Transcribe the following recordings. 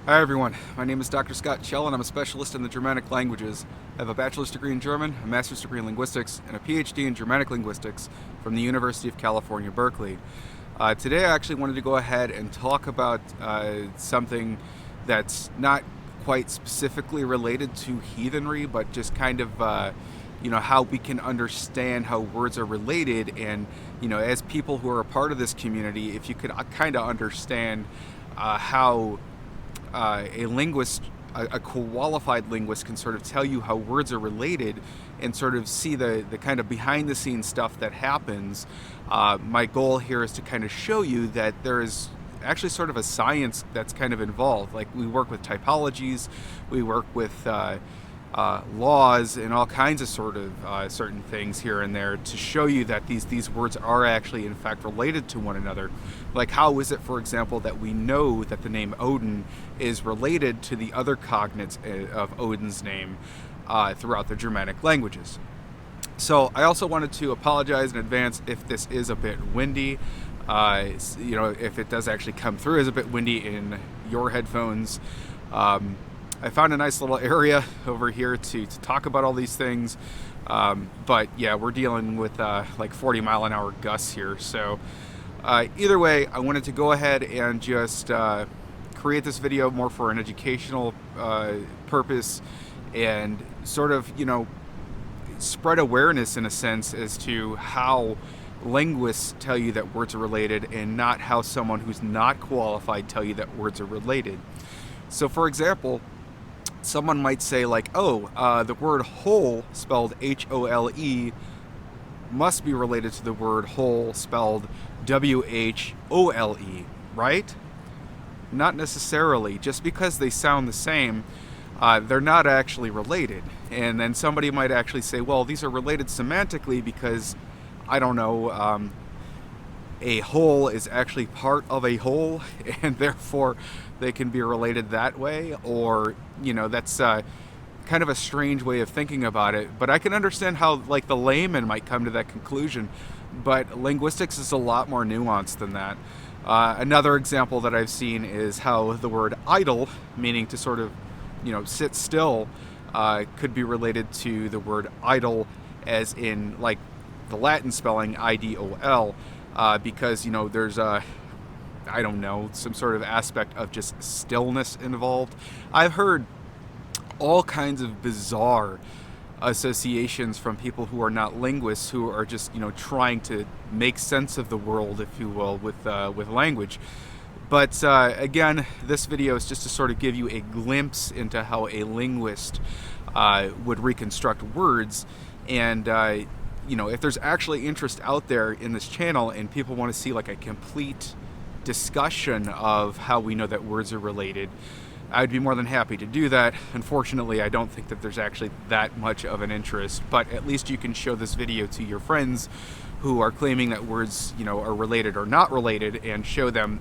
Hi everyone, my name is Dr. Scott Chell and I'm a specialist in the Germanic languages. I have a bachelor's degree in German, a master's degree in linguistics, and a PhD in Germanic linguistics from the University of California, Berkeley. Today I actually wanted to go ahead and talk about something that's not quite specifically related to heathenry, but just kind of how we can understand how words are related, and as people who are a part of this community, if you could kind of understand how a linguist, a qualified linguist, can sort of tell you how words are related and sort of see the kind of behind the scenes stuff that happens. My goal here is to kind of show you that there is actually sort of a science that's kind of involved. Like, we work with typologies, we work with laws and all kinds of sort of certain things here and there to show you that these words are actually in fact related to one another. Like, how is it, for example, that we know that the name Odin is related to the other cognates of Odin's name throughout the Germanic languages? So I also wanted to apologize in advance if this is a bit windy. If it does actually come through as a bit windy in your headphones. I found a nice little area over here to talk about all these things. But yeah, we're dealing with like 40-mile-an-hour gusts here. So either way, I wanted to go ahead and just create this video more for an educational purpose and sort of, spread awareness in a sense as to how linguists tell you that words are related and not how someone who's not qualified tell you that words are related. So for example, someone might say like, the word whole, spelled H-O-L-E, must be related to the word whole, spelled W-H-O-L-E, right? Not necessarily. Just because they sound the same, they're not actually related. And then somebody might actually say, well, these are related semantically because, I don't know, a whole is actually part of a whole, and therefore they can be related that way. Or, that's kind of a strange way of thinking about it. But I can understand how, like, the layman might come to that conclusion. But linguistics is a lot more nuanced than that. Another example that I've seen is how the word idle, meaning to sort of, sit still, could be related to the word idle, as in, like, the Latin spelling I-D-O-L, because, there's some sort of aspect of just stillness involved. I've heard all kinds of bizarre associations from people who are not linguists, who are just, trying to make sense of the world, if you will, with language. But again, this video is just to sort of give you a glimpse into how a linguist would reconstruct words. And if there's actually interest out there in this channel and people want to see like a complete discussion of how we know that words are related, I'd be more than happy to do that. Unfortunately, I don't think that there's actually that much of an interest, but at least you can show this video to your friends who are claiming that words, are related or not related, and show them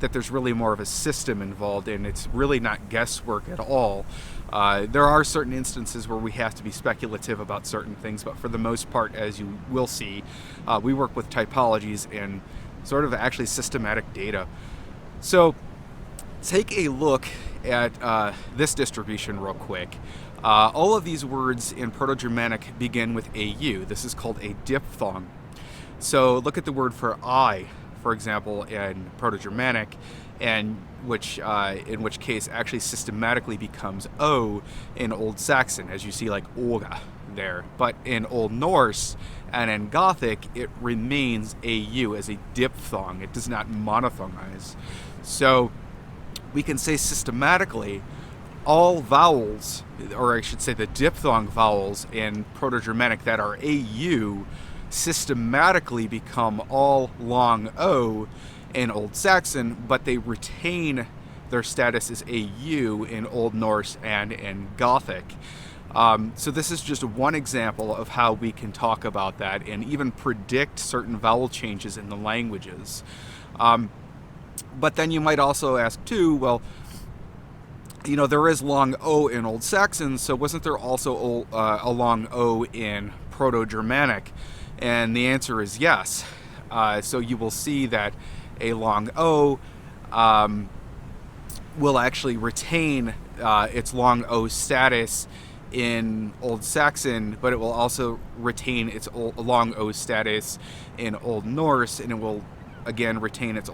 that there's really more of a system involved, and it's really not guesswork at all. There are certain instances where we have to be speculative about certain things, but for the most part, as you will see, we work with typologies and sort of actually systematic data. So take a look at this distribution real quick. All of these words in Proto-Germanic begin with AU. This is called a diphthong. So look at the word for I, for example, in Proto-Germanic, and in which case actually systematically becomes O in Old Saxon, as you see like Olga there. But in Old Norse and in Gothic, it remains AU as a diphthong. It does not monophthongize. So we can say systematically all vowels, or I should say the diphthong vowels in Proto-Germanic that are AU, systematically become all long O in Old Saxon, but they retain their status as AU in Old Norse and in Gothic. So this is just one example of how we can talk about that and even predict certain vowel changes in the languages. But then you might also ask too, well, there is long O in Old Saxon, so wasn't there also a long O in Proto-Germanic? And the answer is yes. So you will see that a long O will actually retain its long O status in Old Saxon, but it will also retain its long O status in Old Norse, and it will again retain its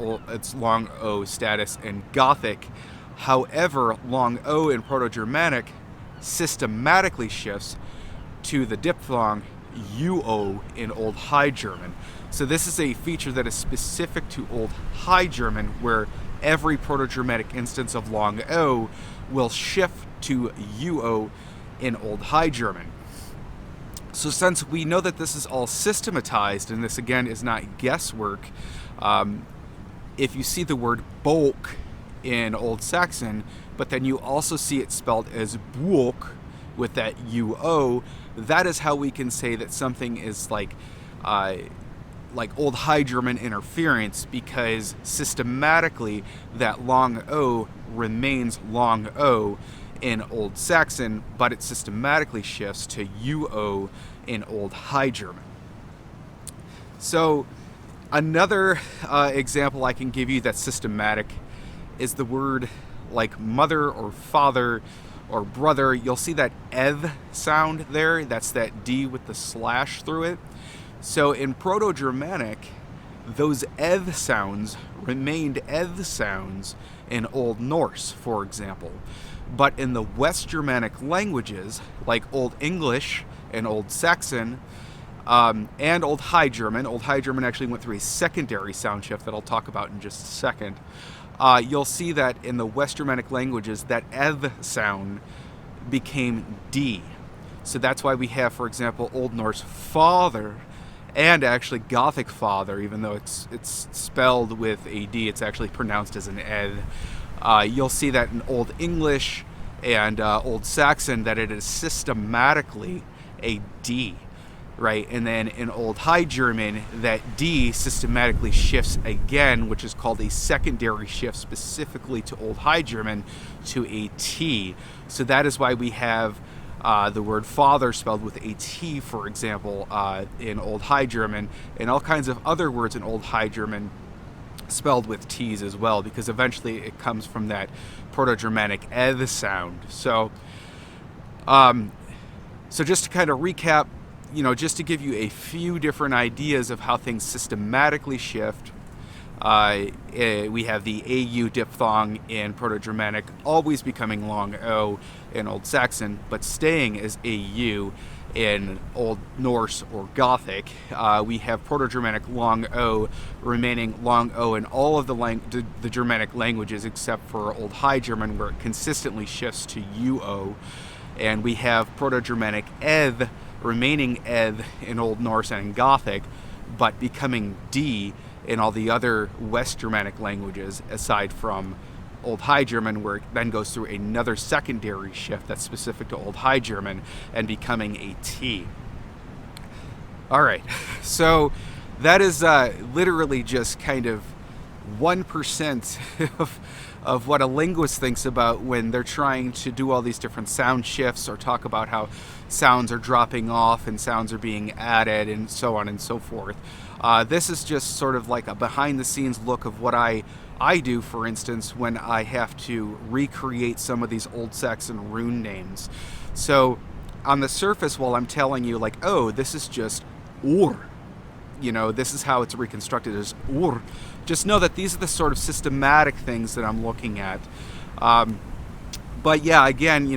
long O status in Gothic. However, long O in Proto-Germanic systematically shifts to the diphthong UO in Old High German. So this is a feature that is specific to Old High German, where every Proto-Germanic instance of long O will shift to UO in Old High German. So since we know that this is all systematized, and this again is not guesswork, if you see the word bulk in Old Saxon, but then you also see it spelled as buok with that UO, that is how we can say that something is like Old High German interference, because systematically that long O remains long O in Old Saxon, but it systematically shifts to UO in Old High German. So another example I can give you that's systematic is the word like mother or father or brother. You'll see that eth sound there. That's that D with the slash through it. So in Proto-Germanic, those eth sounds remained eth sounds in Old Norse, for example. But in the West Germanic languages, like Old English and Old Saxon, and Old High German actually went through a secondary sound shift that I'll talk about in just a second. You'll see that in the West Germanic languages, that eth sound became D. So that's why we have, for example, Old Norse father, and actually Gothic father, even though it's spelled with a D, it's actually pronounced as an eth. You'll see that in Old English and Old Saxon that it is systematically a D, right? And then in Old High German, that D systematically shifts again, which is called a secondary shift specifically to Old High German, to a T. So that is why we have the word father spelled with a T, for example, in Old High German, and all kinds of other words in Old High German spelled with T's as well, because eventually it comes from that Proto-Germanic eth sound. So just to kind of recap, just to give you a few different ideas of how things systematically shift, we have the AU diphthong in Proto-Germanic always becoming long O in Old Saxon, but staying as AU in Old Norse or Gothic. We have Proto-Germanic long O remaining long O in all of the Germanic languages except for Old High German, where it consistently shifts to UO. And we have Proto-Germanic eth remaining eth in Old Norse and in Gothic, but becoming D in all the other West Germanic languages, aside from Old High German, where it then goes through another secondary shift that's specific to Old High German and becoming a T. All right, so that is literally just kind of 1% of what a linguist thinks about when they're trying to do all these different sound shifts or talk about how sounds are dropping off and sounds are being added and so on and so forth. This is just sort of like a behind-the-scenes look of what I do, for instance, when I have to recreate some of these Old Saxon rune names. So on the surface, while I'm telling you, like, oh, this is just or, this is how it's reconstructed as or, just know that these are the sort of systematic things that I'm looking at. But yeah, again,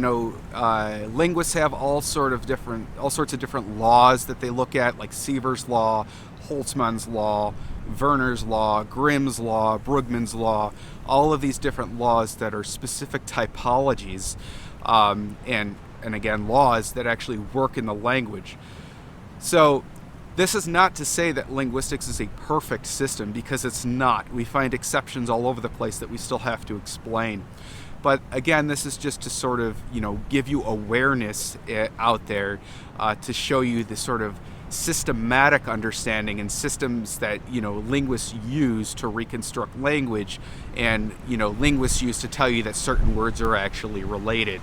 linguists have all sorts of different laws that they look at, like Siever's law, Holtzmann's law, Werner's law, Grimm's law, Brugmann's law, all of these different laws that are specific typologies, and again, laws that actually work in the language. So this is not to say that linguistics is a perfect system, because it's not. We find exceptions all over the place that we still have to explain. But again, this is just to sort of, give you awareness out there, to show you the sort of systematic understanding and systems that, linguists use to reconstruct language, and, linguists use to tell you that certain words are actually related.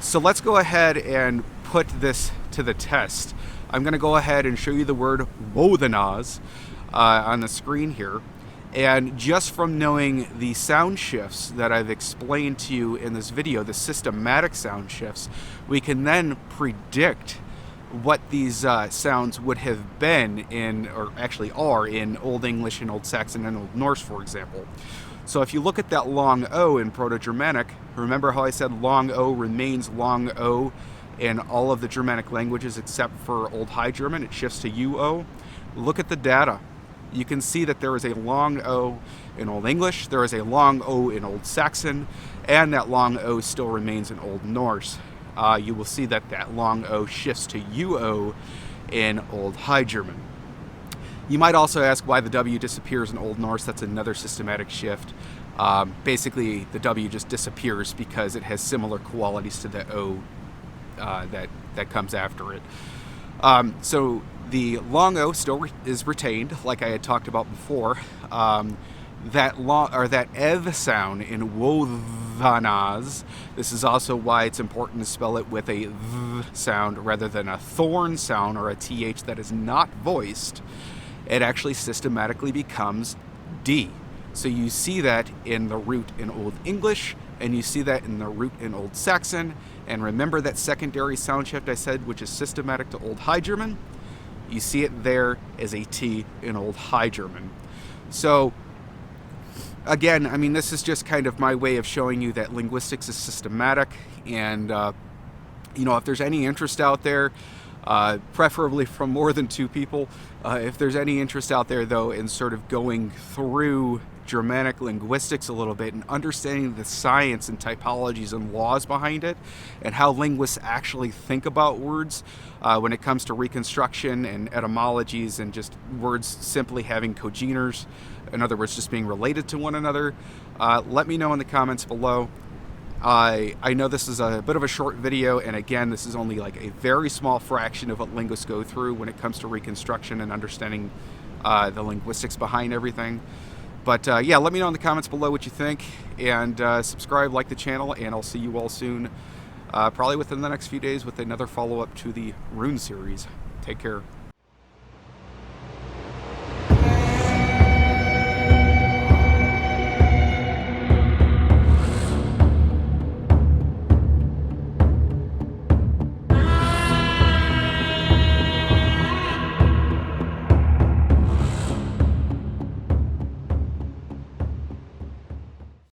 So let's go ahead and put this to the test. I'm going to go ahead and show you the word wodhanaz on the screen here. And just from knowing the sound shifts that I've explained to you in this video, the systematic sound shifts, we can then predict what these sounds would have been in, or actually are, in Old English and Old Saxon and Old Norse, for example. So if you look at that long O in Proto-Germanic, remember how I said long O remains long O in all of the Germanic languages except for Old High German? It shifts to UO. Look at the data. You can see that there is a long O in Old English, there is a long O in Old Saxon, and that long O still remains in Old Norse. You will see that that long O shifts to UO in Old High German. You might also ask why the W disappears in Old Norse. That's another systematic shift. Basically, the W just disappears because it has similar qualities to the O that comes after it. So the long O still is retained, like I had talked about before. That ev sound in wodhanas. This is also why it's important to spell it with a th sound rather than a thorn sound or a th that is not voiced. It actually systematically becomes D. So you see that in the root in Old English, and you see that in the root in Old Saxon. And remember that secondary sound shift I said, which is systematic to Old High German? You see it there as a T in Old High German. So again, I mean, this is just kind of my way of showing you that linguistics is systematic. And, you know, if there's any interest out there, preferably from more than two people, if there's any interest out there, though, in sort of going through Germanic linguistics a little bit and understanding the science and typologies and laws behind it, and how linguists actually think about words when it comes to reconstruction and etymologies and just words simply having cogeners, in other words, just being related to one another, let me know in the comments below. I know this is a bit of a short video, and again, this is only like a very small fraction of what linguists go through when it comes to reconstruction and understanding the linguistics behind everything. But yeah, let me know in the comments below what you think, and subscribe, like the channel, and I'll see you all soon, probably within the next few days with another follow-up to the Rune series. Take care.